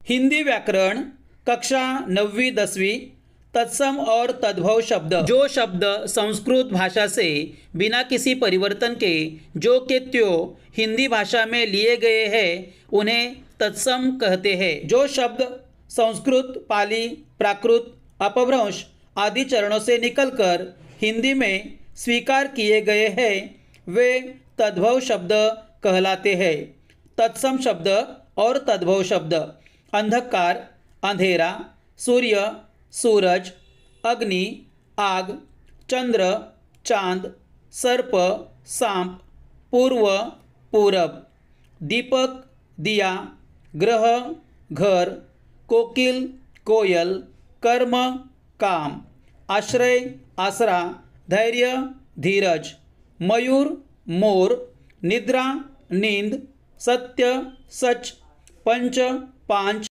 हिंदी व्याकरण कक्षा 9वीं 10वीं तत्सम और तद्भव शब्द। जो शब्द संस्कृत भाषा से बिना किसी परिवर्तन के जो के त्यों हिंदी भाषा में लिए गए हैं उन्हें तत्सम कहते हैं। जो शब्द संस्कृत, पाली, प्राकृत, अपभ्रंश आदि चरणों से निकलकर हिंदी में स्वीकार किए गए हैं वे तद्भव शब्द कहलाते हैं। तत्सम शब्द और तद्भव शब्द: अंधकार, अंधेरा, सूर्य, सूरज, अग्नि, आग, चंद्र, चांद, सर्प, सांप, पूर्व, पूरब, दीपक, दिया, ग्रह, घर, कोकिल, कोयल, कर्म, काम, आश्रय, आसरा, धैर्य, धीरज, मयूर, मोर, निद्रा, नींद, सत्य, सच, पंच, पांच,